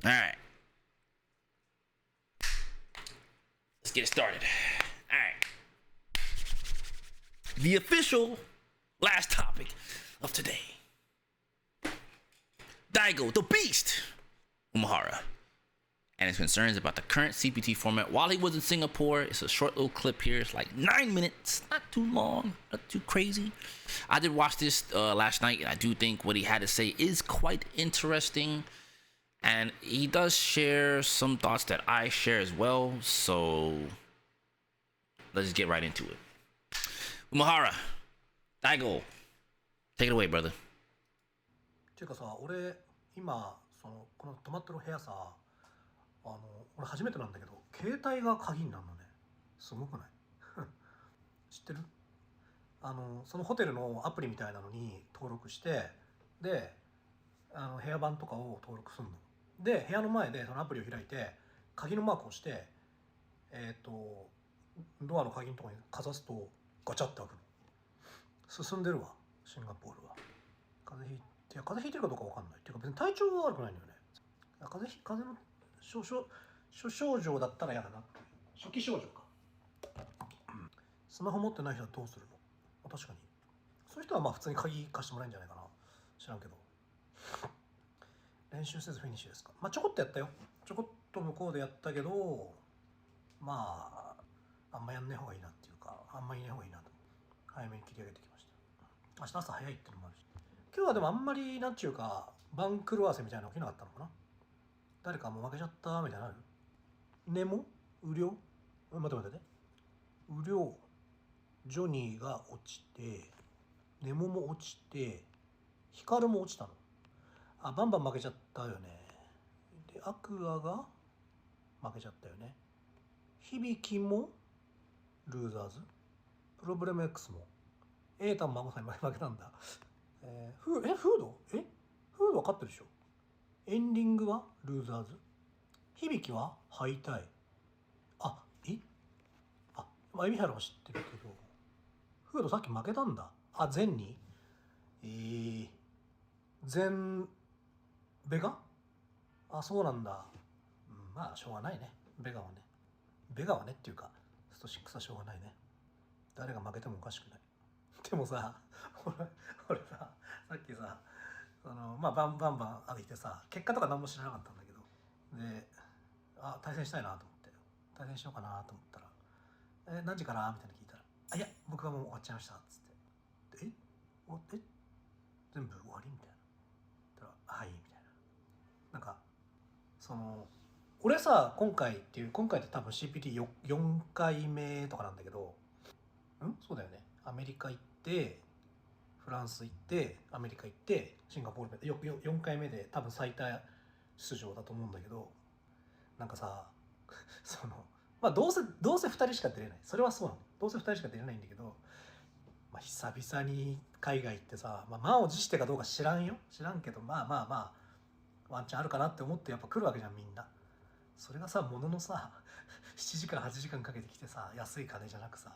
Alright. Let's get it started. Alright. The official last topic of today. Daigo, the Beast Umehara, and his concerns about the current CPT format while he was in Singapore. It's a short little clip here. It's like 9 minutes. Not too long. Not too crazy. I did watch this last night, and I do think what he had to say is quite interesting. And he does share some thoughts that I share as well. So let's just get right into it. Umehara, Daigo, take it away, brother. っていうかさ、俺今この泊まってる部屋さ、俺初めてなんだけど、携帯が鍵になるのね。すごくない？知ってる？そのホテルのアプリみたいなのに登録して、で、部屋番とかを登録するの。で、部屋の前でそのアプリを開いて、鍵のマークをして、ドアの鍵のところにかざすとガチャって開くの。進んでるわ、シンガポールは。風邪ひいてるかどうかわかんない。っていうか別に体調は悪くないんだよね。風邪の諸症状だったら嫌だなっていう。初期症状か。スマホ持ってない人はどうするの？確かに。そういう人はまあ普通に鍵貸してもらえるんじゃないかな。知らんけど。練習せずフィニッシュですか。まあちょこっとやったよ。ちょこっと向こうでやったけど、まああんまやんねえ方がいいなっていうか、あんまいねえ方がいいなと。早めに切り上げてきました。明日朝早いってのもあるし。今日はでもあんまりなんちゅうか番狂わせみたいなの起きなかったのかな。誰かもう負けちゃったみたいなのある？ネモ？雨量？待って。雨量、ジョニーが落ちて、ネモも落ちて、ヒカルも落ちたの。あ、バンバン負けちゃったよね。で、アクアが負けちゃったよね。響もルーザーズ。プロブレム X も。エータンも負けたんだ。フードは勝ってるでしょ。エンディングはルーザーズ。響は敗退。海老原は知ってるけど、フードさっき負けたんだ。全に全ベガ？そうなんだ。まあしょうがないね。ベガはねっていうかスト6はしょうがないね。誰が負けてもおかしくない。でもさ、俺さ、さっきさ、まあバンバン歩いてさ、結果とか何も知らなかったんだけど、で、対戦したいなと思って、対戦しようかなと思ったら、何時からみたいな聞いたら、いや、僕はもう終わっちゃいましたっつって、全部終わりみたいな。言ったら、はいみたいな。なんか俺さ、今回って多分 CPT4 回目とかなんだけど、そうだよね。アメリカ行って、フランス行って、アメリカ行って、シンガポールで4回目で多分最多出場だと思うんだけど、なんかさ、まあどうせ2人しか出れない。それはそうなの。どうせ2人しか出れないんだけど、まあ久々に海外行ってさ、まあ満を持してかどうか知らんけど、まあワンチャンあるかなって思ってやっぱ来るわけじゃん、みんな。それがさ、もののさ、7時間8時間かけてきてさ、安い金じゃなくさ、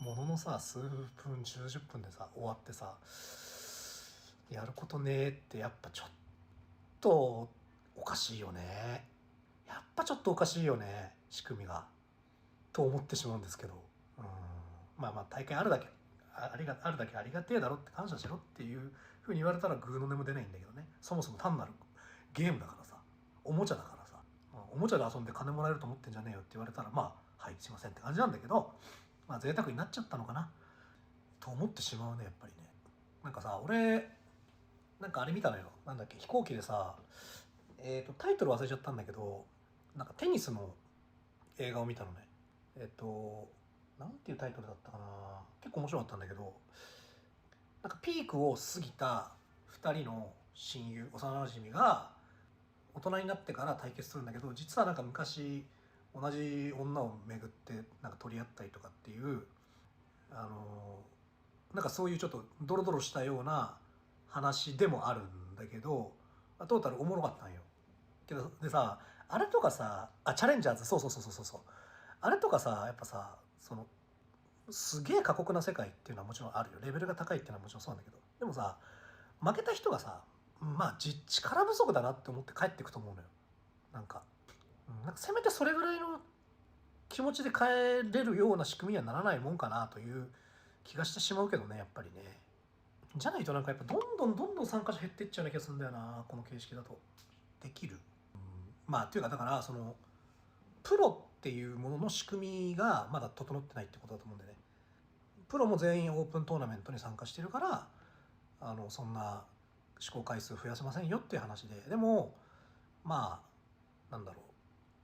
もののさ、数分10分でさ終わってさ、やることねえってやっぱちょっとおかしいよね。やっぱちょっとおかしいよね、仕組みがと思ってしまうんですけど、まあ大会あるだけありがてえだろって感謝しろっていうふうに言われたらグーの音も出ないんだけどね。そもそも単なるゲームだからさ、おもちゃだからさ、おもちゃで遊んで金もらえると思ってんじゃねえよって言われたら、まあはいすいませんって感じなんだけど、まあ贅沢になっちゃったのかなと思ってしまうね、やっぱりね。なんかさ、俺なんかあれ見たのよ。なんだっけ、飛行機でさ、タイトル忘れちゃったんだけど、なんかテニスの映画を見たのね。なんていうタイトルだったかな。結構面白かったんだけど、なんかピークを過ぎた2人の親友、幼馴染が大人になってから対決するんだけど、実はなんか昔同じ女を巡ってなんか取り合ったりとかっていう、なんかそういうちょっとドロドロしたような話でもあるんだけど、トータルおもろかったんよ。けどでさ、あれとかさ、チャレンジャーズ、そうあれとかさ、やっぱさ、すげえ過酷な世界っていうのはもちろんあるよ。レベルが高いっていうのはもちろんそうなんだけど、でもさ、負けた人がさ、まあ力不足だなって思って帰ってくと思うのよ。なんかせめてそれぐらいの気持ちで帰れるような仕組みにはならないもんかなという気がしてしまうけどね、やっぱりね。じゃないとなんかやっぱどんどん参加者減っていっちゃうような気がするんだよな、この形式だと。できる、まあっていうかだからそのプロっていうものの仕組みがまだ整ってないってことだと思うんでね。プロも全員オープントーナメントに参加してるからそんな試行回数増やせませんよっていう話で、でもまあなんだろ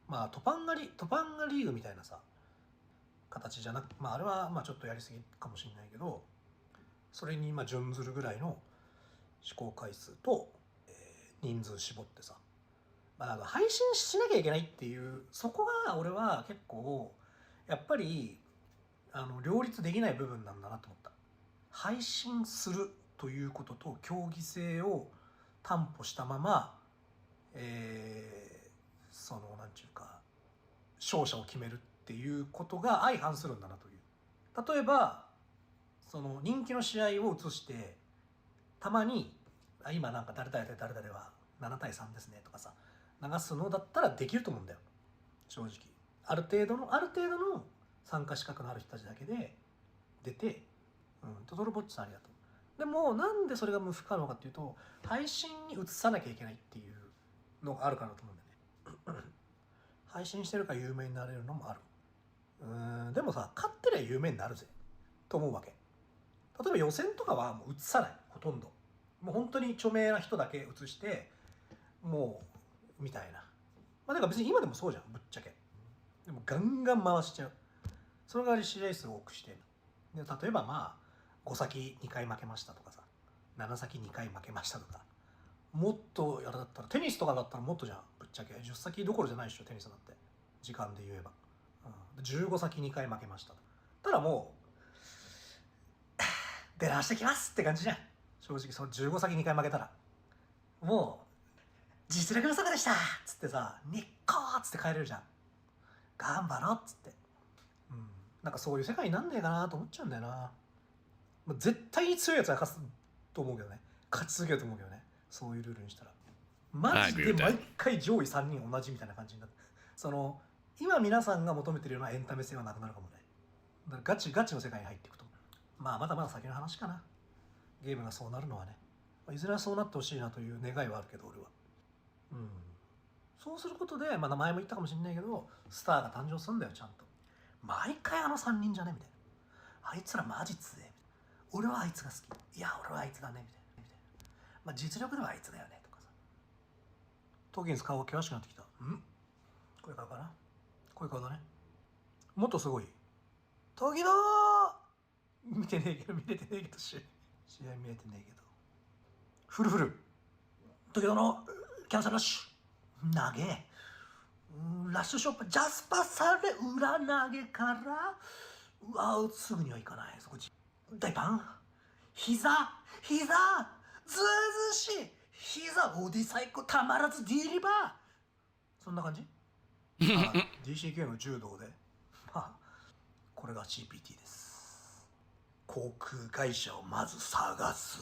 う、まあトパンガリーグみたいなさ形じゃなく、まああれはまあちょっとやりすぎかもしれないけど、それにまあ準ずるぐらいの試行回数と、人数絞ってさ、まあ、配信しなきゃいけないっていうそこが俺は結構やっぱり両立できない部分なんだなと思った。配信するということと競技性を担保したまま、そのなんちゅうか勝者を決めるっていうことが相反するんだなという。例えばその人気の試合を映してたまに今なんか誰々は7対3ですねとかさ流すのだったらできると思うんだよ、正直。ある程度の参加資格のある人たちだけで出て、トトロボッチさんありがとう。でもなんでそれが不可能かっていうと、配信に移さなきゃいけないっていうのがあるかなと思うんだよね配信してるから有名になれるのもある。でもさ、勝ってりゃ有名になるぜと思うわけ。例えば予選とかはもう移さない、ほとんど。もう本当に著名な人だけ移してもうみたいな。まあだから別に今でもそうじゃん、ぶっちゃけ。でもガンガン回しちゃう。その代わり試合数を多くして、で例えばまあ5先2回負けましたとかさ、7先2回負けましたとか、もっとやらだったらテニスとかだったらもっとじゃん、ぶっちゃけ10先どころじゃないでしょテニスだって、時間で言えば、15先2回負けましたと。ただもう出直してきますって感じじゃん、正直。その15先2回負けたらもう実力不足でしたっつってさ、ニッコーっつって帰れるじゃん。頑張ろうっつって、なんかそういう世界になんねえかなと思っちゃうんだよな。絶対に強いやつは勝つと思うけどね、勝ち続けると思うけどね、そういうルールにしたら。マジで毎回上位3人同じみたいな感じになって、その今皆さんが求めてるようなエンタメ性はなくなるかもね。だからガチの世界に入っていくと、まあまだまだ先の話かな、ゲームがそうなるのはね。いずれはそうなってほしいなという願いはあるけど俺は。そうすることで、まだ前も言ったかもしれないけど、スターが誕生するんだよ、ちゃんと。毎回3人じゃねみたいな。あいつらマジ強え。俺はあいつが好き。いや、俺はあいつだねみたいな。まあ実力ではあいつだよねとかさ。トーキンス顔が険しくなってきた。こういう顔かな。こういう顔だね。もっとすごい。トギドー見れてねえけど試合見れてねえけど。フル。トギドのキャンセルラッシュ。投げ。ラッシュショップジャスパされ裏投げからすぐにはいかない。そこ大パン膝ずうずしい膝ボディサイコたまらずディリバー、そんな感じDCK の柔道でこれが CPT です。航空会社をまず探す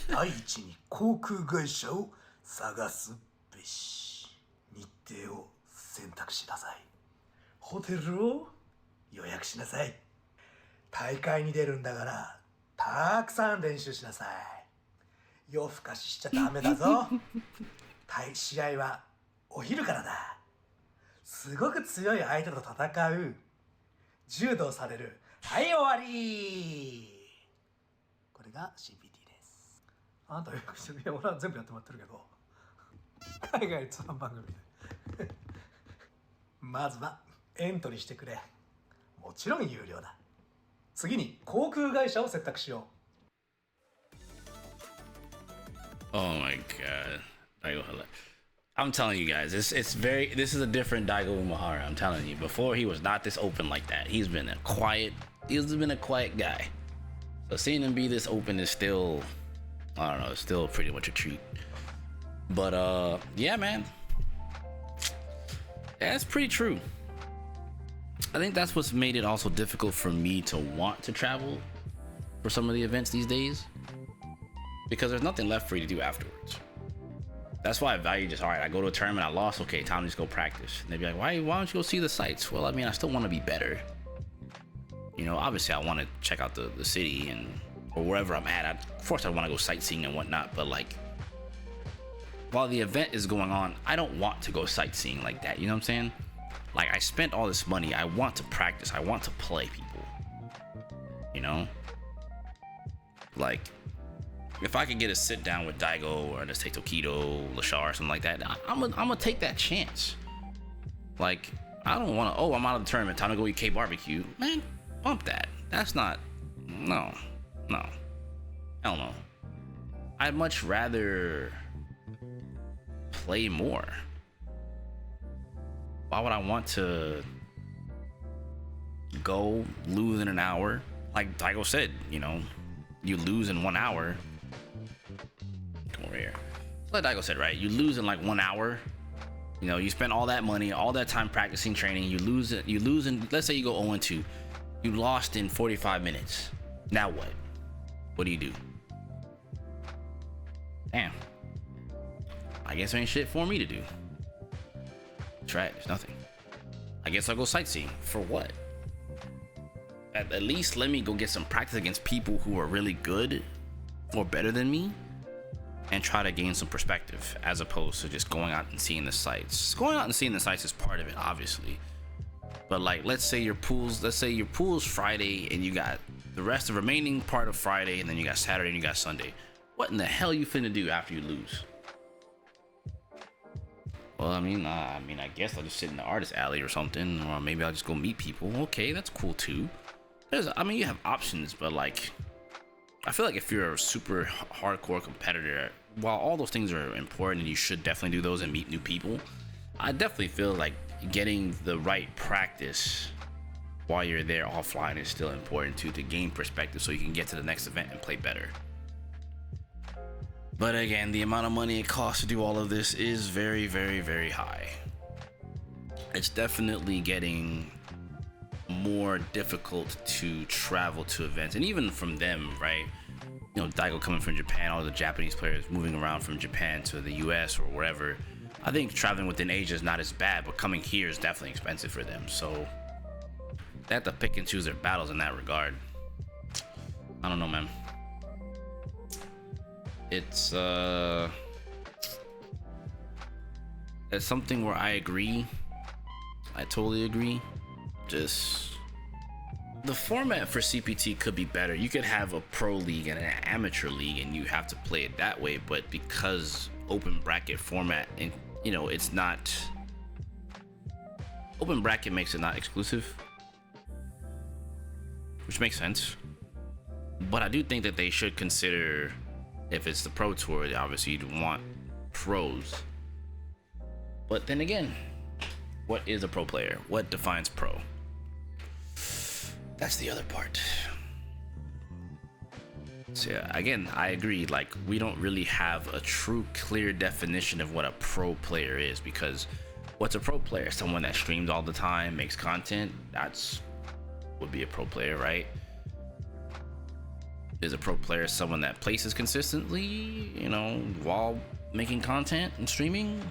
第一に航空会社を探すべし、日程を選択しなさい、ホテルを予約しなさい、大会に出るんだからたくさん練習しなさい、夜更かししちゃダメだぞ試合はお昼からだ、すごく強い相手と戦う、柔道される、はい終わり。これが CPT です。あなたは予約してる。いや俺は全部やってもらってるけど海外通販番組でまずはエントリーしてくれ。もちろん有料だ。次に航空会社を選択しよう。Oh my god. Daigo Umehara. I'm telling you guys, this is a different Daigo Umehara. I'm telling you. Before he was not this open like that. He's been a quiet guy. So seeing him be this open is still, I don't know, it's still pretty much a treat. But yeah, man. Yeah, it's pretty true. I think that's what's made it also difficult for me to want to travel for some of the events these days, because there's nothing left for you to do afterwards. That's why I value just, all right, I go to a tournament, I lost, okay, time to just go practice. And they'd be like, why don't you go see the sites? Well, I mean, I still want to be better. You know, obviously I want to check out the city and or wherever I'm at. Of course I want to go sightseeing and whatnot, but like, while the event is going on, I don't want to go sightseeing like that. You know what I'm saying? Like, I spent all this money. I want to practice. I want to play people. You know? Like, if I could get a sit down with Daigo or let's take Tokido, Lashar, or something like that, I'm gonna take that chance. Like, I don't want to, oh, I'm out of the tournament, time to go eat K barbecue. Man, bump that. That's not, no. Hell no. I'd much rather play more. Why would I want to go lose in an hour? Like Daigo said, you know, you lose in 1 hour. Come over here. Like Daigo said, right? You lose in like 1 hour. You know, you spend all that money, all that time practicing, training. You lose in, let's say you go 0-2. You lost in 45 minutes. Now what? What do you do? Damn. I guess there ain't shit for me to do. That's right, there's nothing. I guess I'll go sightseeing. For what? At least let me go get some practice against people who are really good or better than me and try to gain some perspective as opposed to just going out and seeing the sites. Going out and seeing the sites is part of it, obviously. But like, let's say your pool's Friday and you got the rest of the remaining part of Friday and then you got Saturday and you got Sunday. What in the hell you finna do after you lose? Well, I mean, I guess I'll just sit in the artist alley or something, or maybe I'll just go meet people. Okay, that's cool too. You have options, but like, I feel like if you're a super hardcore competitor, while all those things are important and you should definitely do those and meet new people, I definitely feel like getting the right practice while you're there offline is still important too, to gain perspective so you can get to the next event and play better. But again, the amount of money it costs to do all of this is very, very, very high. It's definitely getting more difficult to travel to events, and even from them, right? You know, Daigo coming from Japan, all the Japanese players moving around from Japan to the US or wherever. I think traveling within Asia is not as bad, but coming here is definitely expensive for them. So they have to pick and choose their battles in that regard. I don't know, man. It's something where I agree. I totally agree. Just the format for CPT could be better. You could have a pro league and an amateur league and you have to play it that way, but because open bracket format, and you know, it's not open bracket, makes it not exclusive, which makes sense. But I do think that they should consider, if it's the Pro Tour, obviously you'd want pros. But then again, what is a pro player? What defines pro? That's the other part. So yeah, again, I agree. Like, we don't really have a true, clear definition of what a pro player is, because what's a pro player? Someone that streams all the time, makes content. Would be a pro player, right? Is a pro player someone that places consistently, you know, while making content and streaming?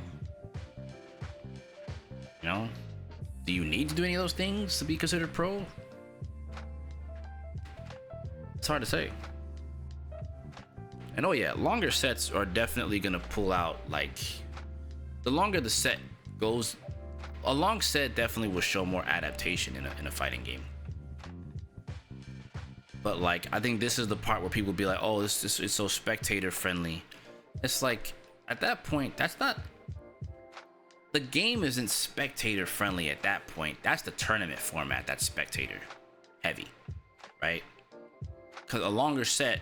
You know, do you need to do any of those things to be considered pro? It's hard to say. And oh yeah, longer sets are definitely gonna pull out, like, the longer the set goes, a long set definitely will show more adaptation in a fighting game. But like, I think this is the part where people be like, oh, this is so spectator friendly. It's like, at that point, that's not, the game isn't spectator friendly at that point. That's the tournament format that's spectator heavy, right? Because a longer set,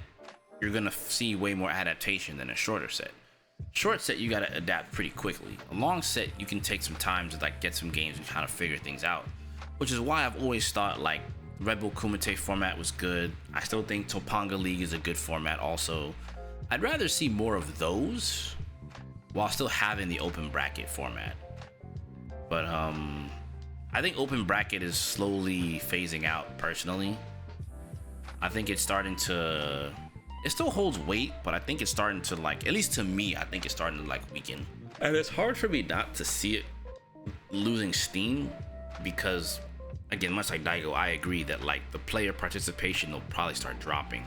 you're gonna see way more adaptation than a shorter set. Short set, you gotta adapt pretty quickly. A long set, you can take some time to like get some games and kind of figure things out, which is why I've always thought like Red Bull Kumite format was good. I still think Topanga League is a good format also. I'd rather see more of those while still having the open bracket format. But I think open bracket is slowly phasing out personally. I think it's starting to, it still holds weight, but I think it's starting to like, at least to me, I think it's starting to like weaken. And it's hard for me not to see it losing steam because, again, much like Daigo, I agree that like the player participation will probably start dropping,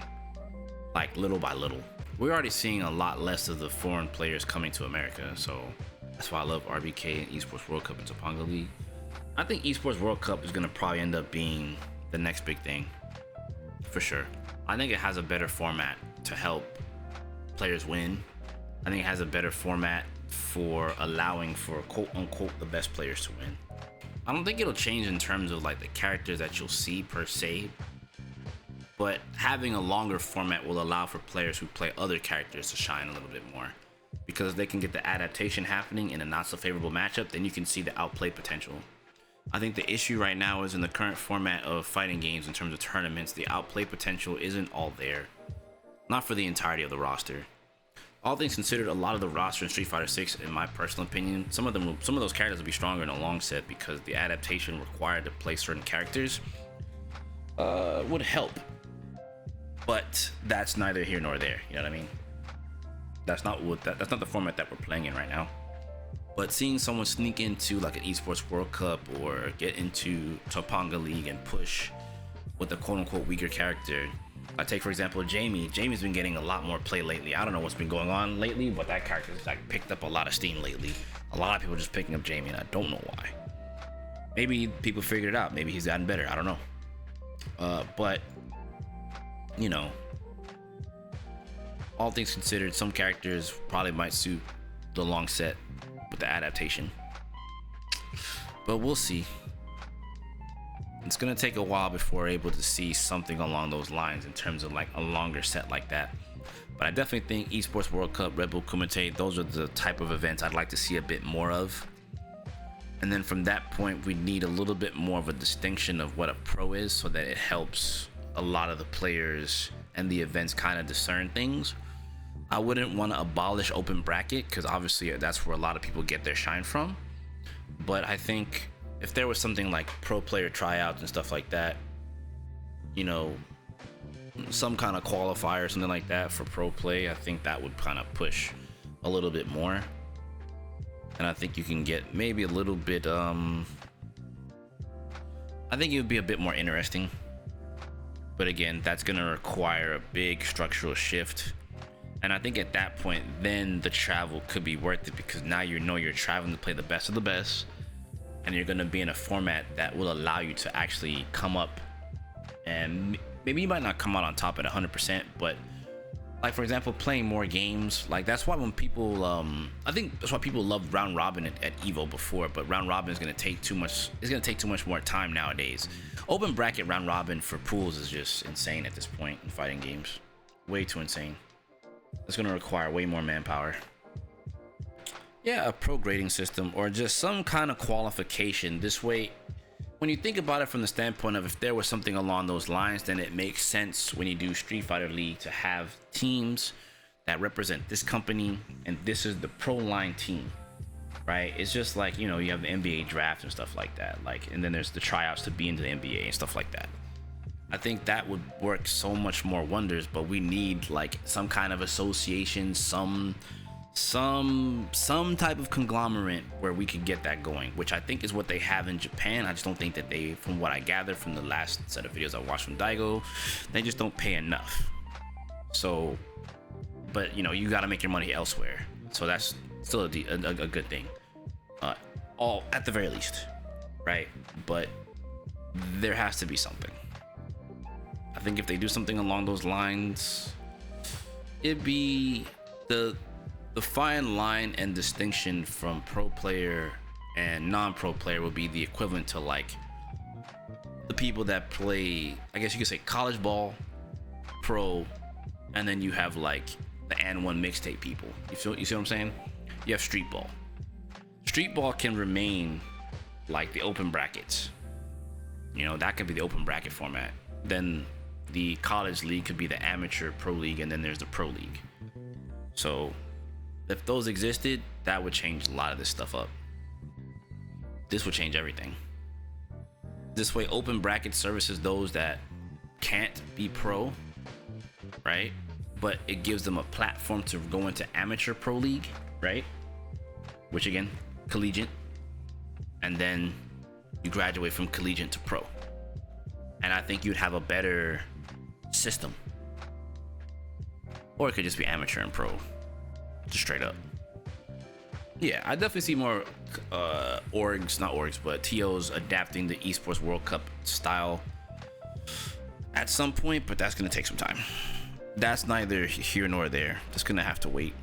like little by little. We're already seeing a lot less of the foreign players coming to America, so that's why I love RBK and Esports World Cup and Topanga League. I think Esports World Cup is gonna probably end up being the next big thing, for sure. I think it has a better format to help players win. I think it has a better format for allowing for quote unquote the best players to win. I don't think it'll change in terms of like the characters that you'll see per se, but having a longer format will allow for players who play other characters to shine a little bit more, because they can get the adaptation happening in a not so favorable matchup. Then you can see the outplay potential. I think the issue right now is in the current format of fighting games in terms of tournaments, the outplay potential isn't all there, not for the entirety of the roster. All things considered, a lot of the roster in Street Fighter 6, in my personal opinion, some of those characters will be stronger in a long set because the adaptation required to play certain characters would help. But that's neither here nor there. You know what I mean? That's not the format that we're playing in right now. But seeing someone sneak into like an Esports World Cup or get into Topanga League and push with a quote-unquote weaker character. I take for example Jamie. Jamie's been getting a lot more play lately. I don't know what's been going on lately, but that character's like picked up a lot of steam lately. A lot of people just picking up Jamie, and I don't know why. Maybe people figured it out. Maybe he's gotten better. I don't know. But you know, all things considered, some characters probably might suit the long set with the adaptation, but we'll see. It's gonna take a while before we're able to see something along those lines in terms of like a longer set like that. But I definitely think Esports World Cup, Red Bull Kumite, those are the type of events I'd like to see a bit more of. And then from that point, we need a little bit more of a distinction of what a pro is, so that it helps a lot of the players and the events kind of discern things. I wouldn't want to abolish open bracket, because obviously that's where a lot of people get their shine from. But I think if there was something like pro player tryouts and stuff like that, you know, some kind of qualifier or something like that for pro play, I think that would kind of push a little bit more. And I think you can get maybe a little bit, I think it would be a bit more interesting. But again, that's going to require a big structural shift. And I think at that point, then the travel could be worth it, because now you know you're traveling to play the best of the best, and you're going to be in a format that will allow you to actually come up, and maybe you might not come out on top at 100%, but like for example, playing more games, like that's why when people I think that's why people loved round robin at Evo before, but round robin is going to take too much more time nowadays. Open bracket round robin for pools is just insane at this point in fighting games. Way too insane. It's going to require way more manpower. Yeah, a pro grading system or just some kind of qualification. This way, when you think about it from the standpoint of if there was something along those lines, then it makes sense when you do Street Fighter League to have teams that represent this company, and this is the pro line team, right? It's just like, you know, you have the NBA draft and stuff like that, like, and then there's the tryouts to be into the NBA and stuff like that. I think that would work so much more wonders, but we need like some kind of association, some type of conglomerate where we could get that going, which I think is what they have in Japan. I just don't think that they, from what I gathered from the last set of videos I watched from Daigo, they just don't pay enough. So, but you know, you got to make your money elsewhere. So that's still a good thing, all at the very least, right? But there has to be something. I think if they do something along those lines, it'd be the fine line and distinction from pro player and non-pro player will be the equivalent to like the people that play, I guess you could say, college ball, pro, and then you have like the N1 mixtape people. You see what I'm saying? You have street ball. Street ball can remain like the open brackets. You know, that could be the open bracket format. Then the college league could be the amateur pro league, and then there's the pro league. So if those existed, that would change a lot of this stuff up. This would change everything. This way, open bracket services those that can't be pro, right? but it gives them a platform to go into amateur pro league, right? Which again, collegiate, and then you graduate from collegiate to pro. And I think you'd have a better system. Or it could just be amateur and pro, just straight up. Yeah, I definitely see more but TOs adapting the Esports World Cup style at some point, but that's gonna take some time. That's neither here nor there. Just gonna have to wait.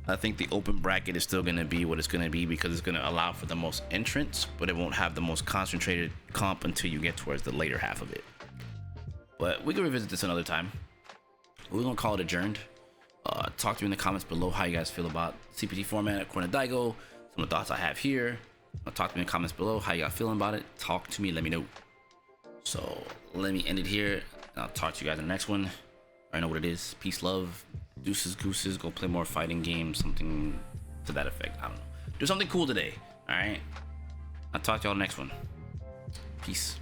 I think the open bracket is still gonna be what it's gonna be because it's gonna allow for the most entrants, but it won't have the most concentrated comp until you get towards the later half of it. But we can revisit this another time. We're gonna call it adjourned. Talk to me in the comments below how you guys feel about CPT format according to Daigo, some of the thoughts I have here. Talk to me in the comments below how you guys feeling about it. Talk to me, let me know. So let me end it here. I'll talk to you guys in the next one. I know what it is. Peace, love, deuces, gooses. Go play more fighting games, something to that effect. I don't know. Do something cool today. All right. I'll talk to y'all next one. Peace.